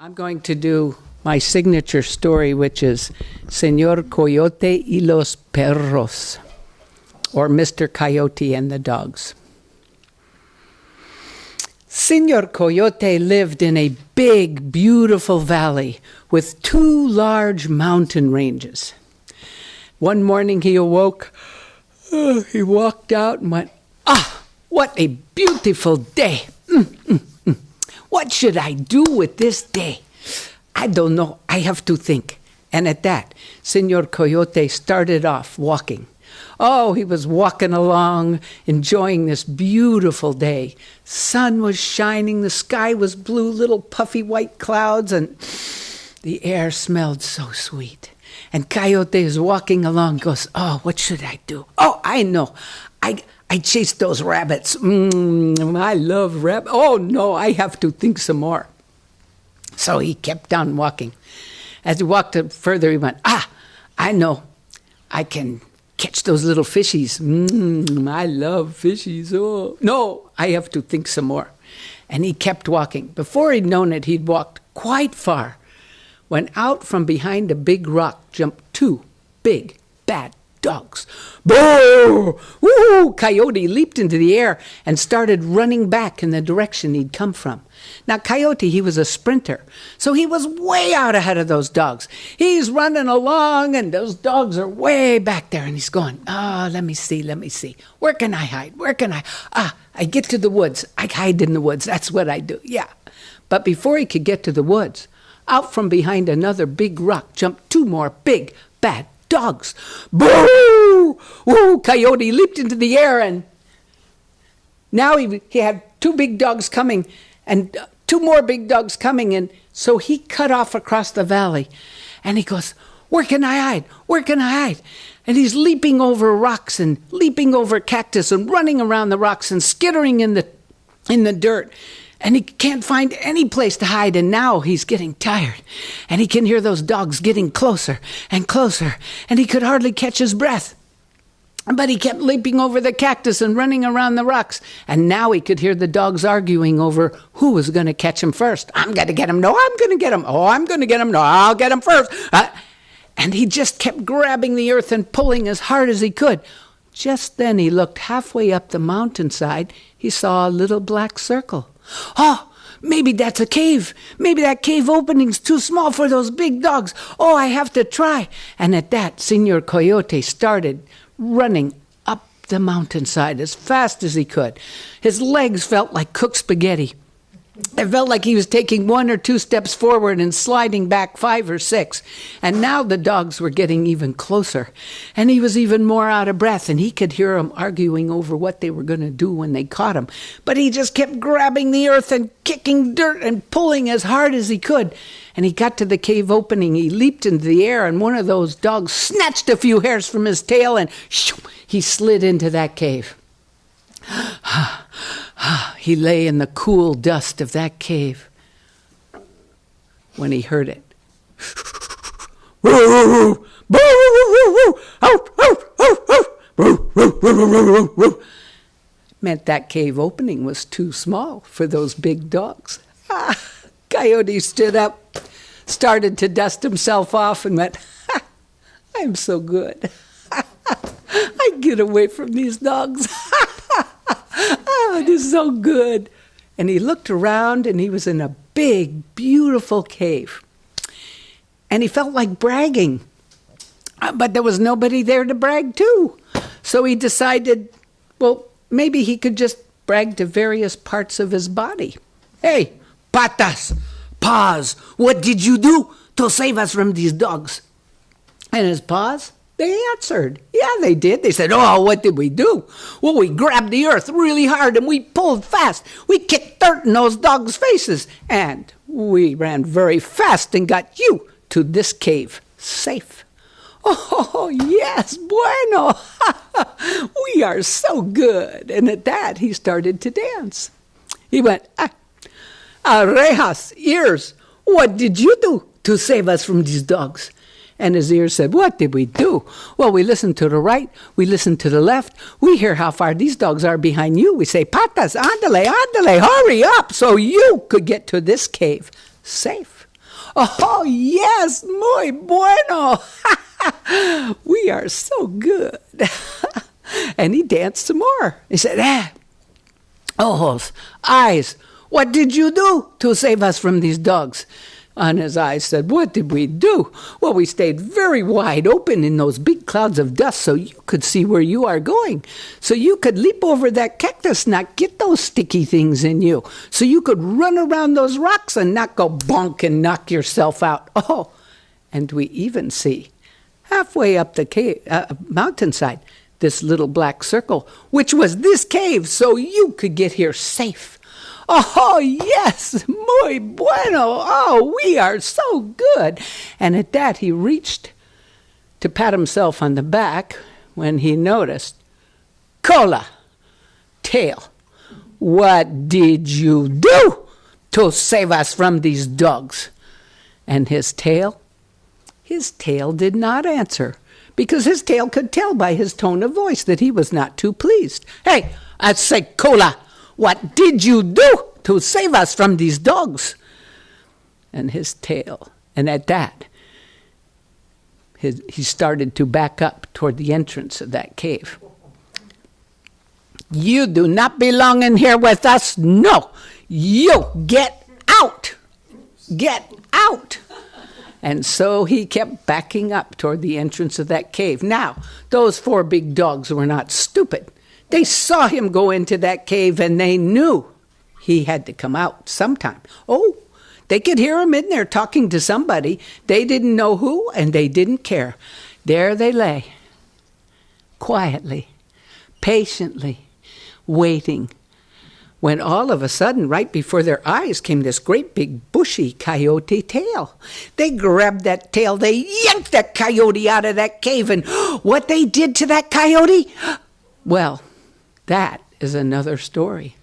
I'm going to do my signature story, which is Señor Coyote y los Perros, or Mr. Coyote and the Dogs. Señor Coyote lived in a big, beautiful valley with two large mountain ranges. One morning he awoke, he walked out and went, what a beautiful day. What should I do with this day? I don't know. I have to think. And at that, Señor Coyote started off walking. Oh, he was walking along, enjoying this beautiful day. Sun was shining, the sky was blue, little puffy white clouds, and the air smelled so sweet. And Coyote is walking along, goes, what should I do? Oh, I know. I chased those rabbits. I love rabbits. Oh, no, I have to think some more. So he kept on walking. As he walked up further, he went, I know. I can catch those little fishies. I love fishies. Oh, no, I have to think some more. And he kept walking. Before he'd known it, he'd walked quite far, when out from behind a big rock jumped two big, bad dogs. Boo! Woo! Coyote leaped into the air and started running back in the direction he'd come from. Now, Coyote, he was a sprinter, so he was way out ahead of those dogs. He's running along, and those dogs are way back there, and he's going, let me see. Where can I hide? I get to the woods. I hide in the woods. That's what I do, yeah. But before he could get to the woods, out from behind another big rock jumped two more big, bad dogs. Boo! Woo! Coyote leaped into the air, and now he had two big dogs coming, and two more big dogs coming, and so he cut off across the valley, and he goes, where can I hide? And he's leaping over rocks and leaping over cactus and running around the rocks and skittering in the dirt. And he can't find any place to hide, and now he's getting tired. And he can hear those dogs getting closer and closer, and he could hardly catch his breath. But he kept leaping over the cactus and running around the rocks, and now he could hear the dogs arguing over who was going to catch him first. I'm going to get him. No, I'm going to get him. Oh, I'm going to get him. No, I'll get him first. And he just kept grabbing the earth and pulling as hard as he could. Just then he looked halfway up the mountainside. He saw a little black circle. Oh, maybe that's a cave. Maybe that cave opening's too small for those big dogs. Oh, I have to try. And at that, Señor Coyote started running up the mountainside as fast as he could. His legs felt like cooked spaghetti. It felt like he was taking 1 or 2 steps forward and sliding back 5 or 6. And now the dogs were getting even closer. And he was even more out of breath. And he could hear them arguing over what they were going to do when they caught him. But he just kept grabbing the earth and kicking dirt and pulling as hard as he could. And he got to the cave opening. He leaped into the air, and one of those dogs snatched a few hairs from his tail, and he slid into that cave. He lay in the cool dust of that cave when he heard it. Meant that cave opening was too small for those big dogs. Coyote stood up, started to dust himself off, and went, I'm so good. I get away from these dogs. It is so good. And he looked around, and he was in a big, beautiful cave. And he felt like bragging. But there was nobody there to brag to. So he decided, well, maybe he could just brag to various parts of his body. Hey, patas, paws, what did you do to save us from these dogs? And his paws, they answered. Yeah, they did. They said, what did we do? Well, we grabbed the earth really hard and we pulled fast. We kicked dirt in those dogs' faces. And we ran very fast and got you to this cave safe. Oh, yes, bueno. We are so good. And at that, he started to dance. He went, orejas, ears, what did you do to save us from these dogs? And his ears said, what did we do? Well, we listened to the right, we listened to the left, we hear how far these dogs are behind you. We say, patas, ándale, hurry up, so you could get to this cave safe. Oh, yes, muy bueno. We are so good. And he danced some more. He said, ojos, eyes, what did you do to save us from these dogs? And his eyes said, what did we do? Well, we stayed very wide open in those big clouds of dust so you could see where you are going. So you could leap over that cactus, not get those sticky things in you. So you could run around those rocks and not go bonk and knock yourself out. Oh, and we even see halfway up the mountainside this little black circle, which was this cave, so you could get here safe. Oh, yes, muy bueno. Oh, we are so good. And at that, he reached to pat himself on the back when he noticed, cola, tail, what did you do to save us from these dogs? And his tail did not answer, because his tail could tell by his tone of voice that he was not too pleased. Hey, I say, cola, what did you do to save us from these dogs? And his tail, and at that, he started to back up toward the entrance of that cave. You do not belong in here with us. No, you get out. Get out. And so he kept backing up toward the entrance of that cave. Now, those 4 big dogs were not stupid. They saw him go into that cave, and they knew he had to come out sometime. Oh, they could hear him in there talking to somebody. They didn't know who, and they didn't care. There they lay, quietly, patiently, waiting, when all of a sudden, right before their eyes, came this great big bushy coyote tail. They grabbed that tail, they yanked that coyote out of that cave, and what they did to that coyote, well, that is another story.